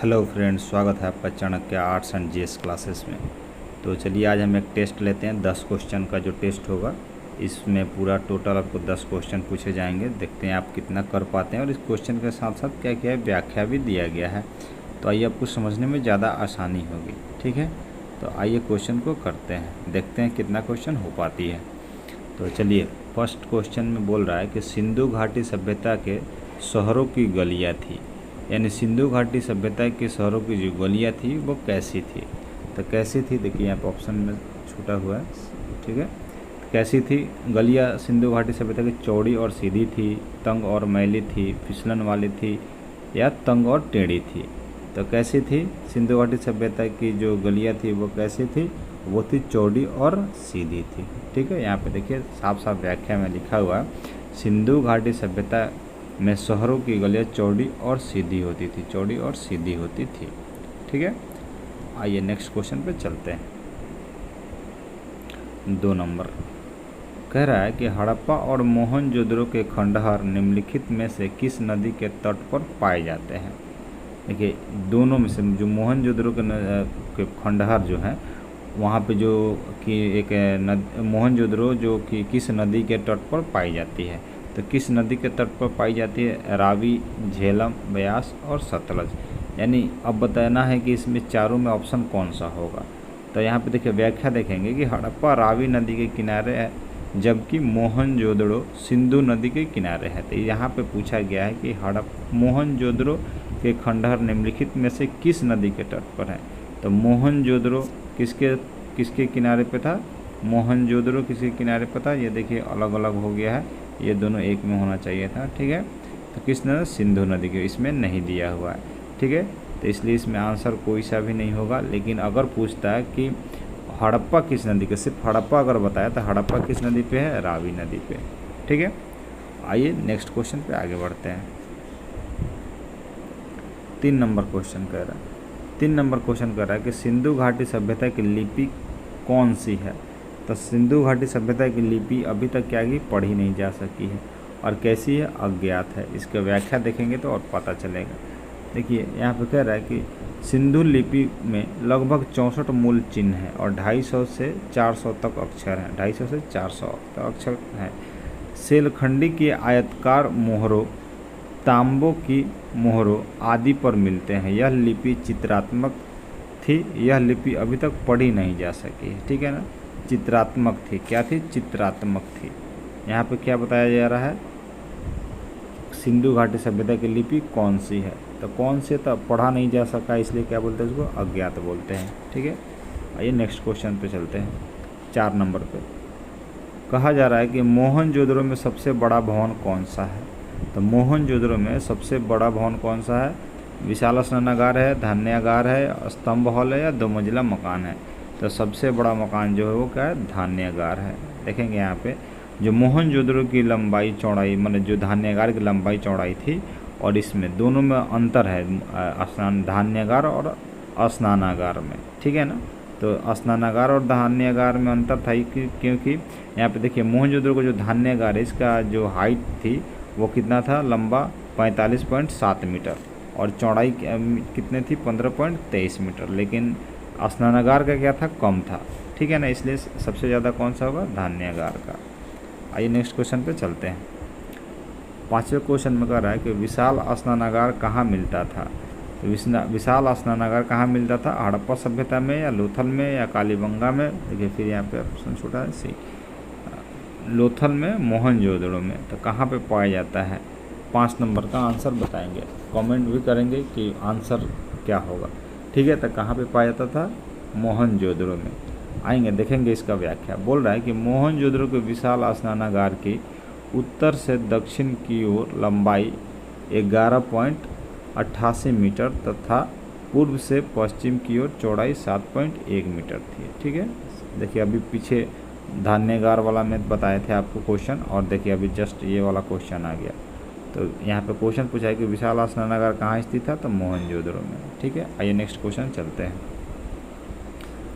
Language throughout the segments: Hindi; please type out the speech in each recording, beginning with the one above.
हेलो फ्रेंड्स, स्वागत है आपका Chanakya arts and GS classes में। तो चलिए आज हम एक टेस्ट लेते हैं। 10 क्वेश्चन का जो टेस्ट होगा, इसमें पूरा टोटल आपको 10 क्वेश्चन पूछे जाएंगे। देखते हैं आप कितना कर पाते हैं। और इस क्वेश्चन के साथ साथ क्या क्या है, व्याख्या भी दिया गया है, तो आइए आपको समझने में ज़्यादा आसानी होगी। ठीक है, तो आइए क्वेश्चन को करते हैं, देखते हैं कितना क्वेश्चन हो पाती है। तो चलिए, फर्स्ट क्वेश्चन में बोल रहा है कि सिंधु घाटी सभ्यता के शहरों की गलियाँ थी, यानी सिंधु घाटी सभ्यता के शहरों की जो गलियाँ थी वो कैसी थी। तो कैसी थी, देखिए यहाँ पे ऑप्शन में छूटा हुआ है। ठीक है, कैसी थी गलियाँ सिंधु घाटी सभ्यता की? चौड़ी और सीधी थी, तंग और मैली थी, फिसलन वाली थी, या तंग और टेढ़ी थी। तो कैसी थी सिंधु घाटी सभ्यता की जो गलियाँ थी वो कैसी थी? वो थी चौड़ी और सीधी थी। ठीक है, यहाँ पे देखिए साफ साफ व्याख्या में लिखा हुआ है, सिंधु घाटी सभ्यता में शहरों की गलियाँ चौड़ी और सीधी होती थी, चौड़ी और सीधी होती थी। ठीक है, आइए नेक्स्ट क्वेश्चन पे चलते हैं। 2 नंबर कह रहा है कि हड़प्पा और मोहनजोदड़ो के खंडहर निम्नलिखित में से किस नदी के तट पर पाए जाते हैं? देखिए दोनों में से जो मोहनजोदड़ो के खंडहर जो है, वहाँ पे जो कि एक मोहनजोदड़ो जो कि किस नदी के तट पर पाई जाती है? तो किस नदी के तट पर पाई जाती है? रावी, झेलम, ब्यास और सतलज। यानी अब बताना है कि इसमें चारों में ऑप्शन कौन सा होगा। तो यहाँ पे देखिए व्याख्या देखेंगे कि हड़प्पा रावी नदी के किनारे है, जबकि मोहनजोदड़ो सिंधु नदी के किनारे है। तो यहाँ पे पूछा गया है कि मोहनजोदड़ो के खंडहर निम्नलिखित में से किस नदी के तट पर है? तो मोहनजोदड़ो किसके किनारे पे था? मोहनजोदड़ो किसके किनारे पे था? ये देखिए अलग अलग हो गया है, ये दोनों एक में होना चाहिए था। ठीक है, तो किस नदी? सिंधु नदी के, इसमें नहीं दिया हुआ है। ठीक है, तो इसलिए इसमें आंसर कोई सा भी नहीं होगा। लेकिन अगर पूछता है कि हड़प्पा किस नदी के, सिर्फ हड़प्पा अगर बताया तो हड़प्पा किस नदी पे है? रावी नदी पे। ठीक है, आइए नेक्स्ट क्वेश्चन पे आगे बढ़ते हैं। 3 नंबर क्वेश्चन कह रहा है 3 नंबर क्वेश्चन कर रहा है कि सिंधु घाटी सभ्यता की लिपि कौन सी है? तो सिंधु घाटी सभ्यता की लिपि अभी तक क्या की पढ़ी नहीं जा सकी है, और कैसी है? अज्ञात है। इसका व्याख्या देखेंगे तो और पता चलेगा। देखिए यहाँ पे कह रहा है कि सिंधु लिपि में लगभग 64 मूल चिन्ह हैं और 250 से 400 तक अक्षर हैं। 250 से 400 तक अक्षर हैं। सेलखंडी की आयतकार मोहरों, तांबों की मोहरों आदि पर मिलते हैं। यह लिपि चित्रात्मक थी। यह लिपि अभी तक पढ़ी नहीं जा सकी है। ठीक है ना, चित्रात्मक थी। क्या थी? चित्रात्मक थी। यहाँ पे क्या बताया जा रहा है? सिंधु घाटी सभ्यता की लिपि कौन सी है? तो कौन से तो पढ़ा नहीं जा सका, इसलिए क्या बोलते हैं उसको? अज्ञात बोलते हैं। ठीक है, आइए नेक्स्ट क्वेश्चन पे चलते हैं। 4 नंबर पे कहा जा रहा है कि मोहनजोदड़ो में सबसे बड़ा भवन कौन सा है? तो मोहनजोदड़ो में सबसे बड़ा भवन कौन सा है? विशाल स्नानागार है, धान्यागार है, स्तंभ हॉल है, या 2 मंजिला मकान है? तो सबसे बड़ा मकान जो है वो क्या है? धान्यागार है। देखेंगे यहाँ पे जो मोहनजोदड़ो की लंबाई चौड़ाई, मतलब जो धान्यागार की लंबाई चौड़ाई थी, और इसमें दोनों में अंतर है, धान्यागार और स्नानागार में। ठीक है ना, तो स्नानागार और धान्यागार में अंतर था क्योंकि यहाँ पे देखिए मोहनजोदड़ो का जो धान्यागार है, इसका जो हाइट थी वो कितना था? लंबा 45.7 मीटर और चौड़ाई कितने थी? 15.23 मीटर। लेकिन स्नानागार का क्या था? कम था। ठीक है ना, इसलिए सबसे ज़्यादा कौन सा होगा? धान्यागार का। आइए नेक्स्ट क्वेश्चन पे चलते हैं। 5वें क्वेश्चन में कह रहा है कि विशाल स्नानागार कहाँ मिलता था? तो विशाल स्नानागार कहाँ मिलता था? हड़प्पा सभ्यता में, या लोथल में, या कालीबंगा में? देखिए फिर यहाँ पे ऑप्शन छोटा है सी, लोथल में, मोहनजोदड़ो में। तो कहाँ पे पाया जाता है? 5 नंबर का आंसर बताएंगे, कमेंट भी करेंगे कि आंसर क्या होगा। ठीक है, तो कहाँ पे पाया जाता था? मोहनजोदड़ो में। आएंगे देखेंगे इसका व्याख्या। बोल रहा है कि मोहनजोदड़ो के विशाल स्नानागार की उत्तर से दक्षिण की ओर लंबाई 11.88 मीटर तथा पूर्व से पश्चिम की ओर चौड़ाई 7.1 मीटर थी। ठीक है, देखिए अभी पीछे धान्यागार वाला में बताए थे आपको क्वेश्चन, और देखिए अभी जस्ट ये वाला क्वेश्चन आ गया। तो यहाँ पे क्वेश्चन पूछा है कि विशाल स्नानागार कहाँ स्थित था? तो मोहनजोदड़ो में। ठीक है, आइए नेक्स्ट क्वेश्चन चलते हैं।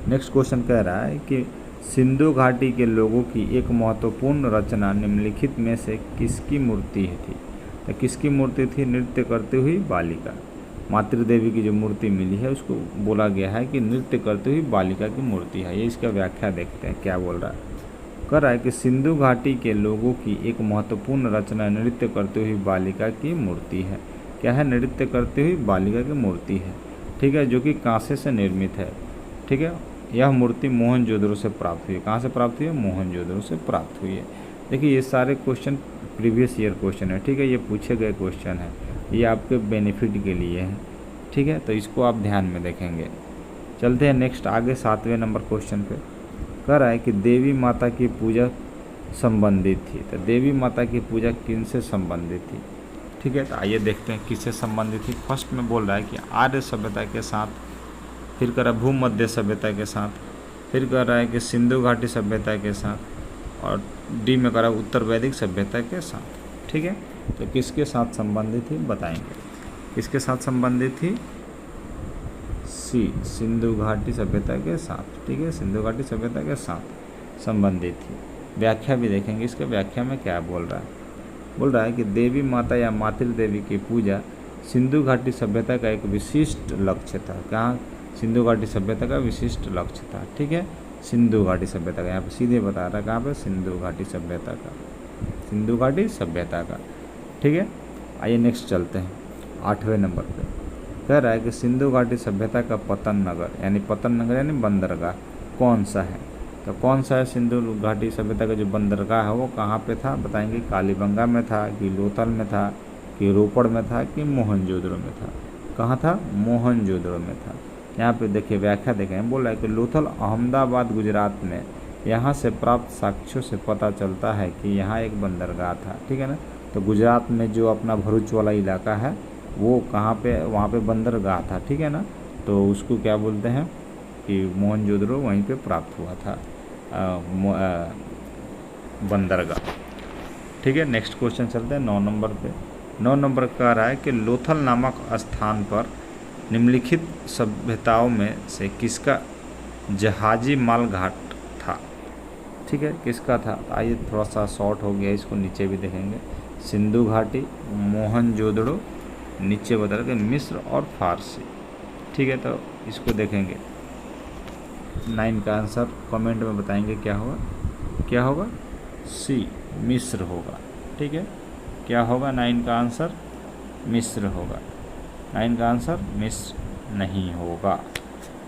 नेक्स्ट क्वेश्चन कह रहा है कि सिंधु घाटी के लोगों की एक महत्वपूर्ण रचना निम्नलिखित में से किसकी मूर्ति थी? तो किसकी मूर्ति थी? नृत्य करती हुई बालिका। मातृदेवी की जो मूर्ति मिली है उसको बोला गया है कि नृत्य करती हुई बालिका की मूर्ति है। ये इसका व्याख्या देखते हैं क्या बोल रहा है। कह रहा है कि सिंधु घाटी के लोगों की एक महत्वपूर्ण रचना नृत्य करती हुई बालिका की मूर्ति है। क्या है? नृत्य करती हुई बालिका की मूर्ति है, ठीक है, जो कि कांसे से निर्मित है, ठीक है। यह मूर्ति मोहनजोदड़ो से प्राप्त हुई है। कहाँ से प्राप्त हुई है? मोहनजोदड़ो से प्राप्त हुई है। देखिए ये सारे क्वेश्चन प्रीवियस ईयर क्वेश्चन है, ठीक है, ये पूछे गए क्वेश्चन है, ये आपके बेनिफिट के लिए है, ठीक है, तो इसको आप ध्यान में देखेंगे। चलते हैं नेक्स्ट आगे 7वें नंबर क्वेश्चन पे। कह रहा है कि देवी माता की पूजा संबंधित थी, तो देवी माता की पूजा किन से संबंधित थी, ठीक है, तो आइए देखते हैं किससे संबंधित थी। फर्स्ट में बोल रहा है कि आर्य सभ्यता के साथ, फिर कह रहा है भूमध्य सभ्यता के साथ, फिर कह रहा है कि सिंधु घाटी सभ्यता के साथ, और डी में कह रहा है उत्तर वैदिक सभ्यता के साथ, ठीक है। तो किसके साथ संबंधित थी बताएंगे। किसके साथ संबंधित थी? सी, सिंधु घाटी सभ्यता के साथ, ठीक है, सिंधु घाटी सभ्यता के साथ संबंधित थी। व्याख्या भी देखेंगे, इसके व्याख्या में क्या बोल रहा है। बोल रहा है कि देवी माता या मातृदेवी की पूजा सिंधु घाटी सभ्यता का एक विशिष्ट लक्ष्य था। कहाँ? सिंधु घाटी सभ्यता का विशिष्ट लक्ष्य था, ठीक है, सिंधु घाटी सभ्यता का, यहाँ पे सीधे बता रहा है कहाँ पे? सिंधु घाटी सभ्यता का, सिंधु घाटी सभ्यता का, ठीक है। आइए नेक्स्ट चलते हैं 8वें नंबर पे। कह रहा है कि सिंधु घाटी सभ्यता का पतन नगर यानी बंदरगाह कौन सा है? तो कौन सा है सिंधु घाटी सभ्यता का जो बंदरगाह है वो कहाँ पे था बताएंगे। कालीबंगा में था कि लोथल में था कि रोपड़ में था कि मोहनजोदड़ो में था? कहाँ था? मोहनजोदड़ो में था। यहाँ पे देखिए व्याख्या देखें, बोल रहा है कि लोथल अहमदाबाद गुजरात में, यहाँ से प्राप्त साक्ष्यों से पता चलता है कि यहाँ एक बंदरगाह था, ठीक है ना। तो गुजरात में जो अपना भरूच वाला इलाका है वो कहाँ पे? वहाँ पे बंदरगाह था, ठीक है ना। तो उसको क्या बोलते हैं कि मोहनजोदड़ो वहीं पे प्राप्त हुआ था बंदरगाह, ठीक है। नेक्स्ट क्वेश्चन चलते हैं 9 नंबर पे। 9 नंबर कह रहा है कि लोथल नामक स्थान पर निम्नलिखित सभ्यताओं में से किसका जहाजी माल घाट था, ठीक है, किसका था? आइए थोड़ा सा शॉर्ट हो गया, इसको नीचे भी देखेंगे। सिंधु घाटी, मोहनजोदड़ो, नीचे बता रहे मिस्र और फारसी, ठीक है, तो इसको देखेंगे। 9 का आंसर कमेंट में बताएंगे क्या होगा। क्या होगा? सी, मिस्र होगा, ठीक है। क्या होगा? 9 का आंसर मिस्र होगा। 9 का आंसर मिस्र नहीं होगा,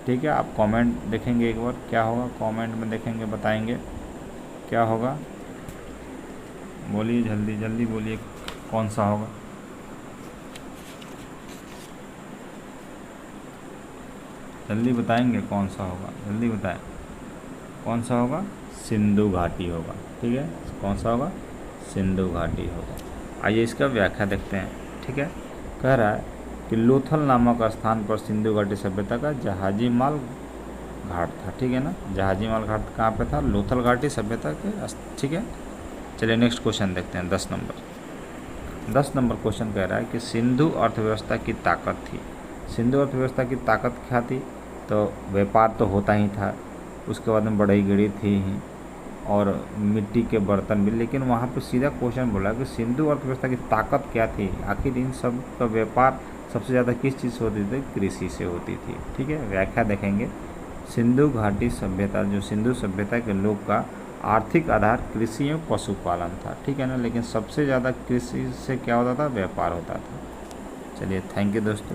ठीक है। आप कमेंट देखेंगे एक बार क्या होगा, कमेंट में देखेंगे, बताएंगे क्या होगा। बोलिए जल्दी जल्दी बोलिए कौन सा होगा। जल्दी बताएंगे कौन सा होगा, जल्दी बताएं कौन सा होगा। सिंधु घाटी होगा, ठीक है, कौन सा होगा? सिंधु घाटी होगा। आइए इसका व्याख्या देखते हैं, ठीक है। कह रहा है कि लोथल नामक स्थान पर सिंधु घाटी सभ्यता का जहाजी माल घाट था, ठीक है ना। जहाजी माल घाट कहाँ पे था? लोथल घाटी सभ्यता के, ठीक है। चलिए नेक्स्ट क्वेश्चन देखते हैं 10 नंबर। 10 नंबर क्वेश्चन कह रहा है कि सिंधु अर्थव्यवस्था की ताकत थी। सिंधु अर्थव्यवस्था की ताकत क्या थी? तो व्यापार तो होता ही था, उसके बाद में बढ़ई गिड़ी थी ही, और मिट्टी के बर्तन भी। लेकिन वहाँ पे सीधा क्वेश्चन बोला कि सिंधु अर्थव्यवस्था की ताकत क्या थी? आखिर इन सब का व्यापार सबसे ज़्यादा किस चीज़ से होती थी? कृषि से होती थी, ठीक है। व्याख्या देखेंगे। सिंधु घाटी सभ्यता, जो सिंधु सभ्यता के लोग का आर्थिक आधार कृषि एवं पशुपालन था, ठीक है ना। लेकिन सबसे ज़्यादा कृषि से क्या होता था? व्यापार होता था। चलिए थैंक यू दोस्तों।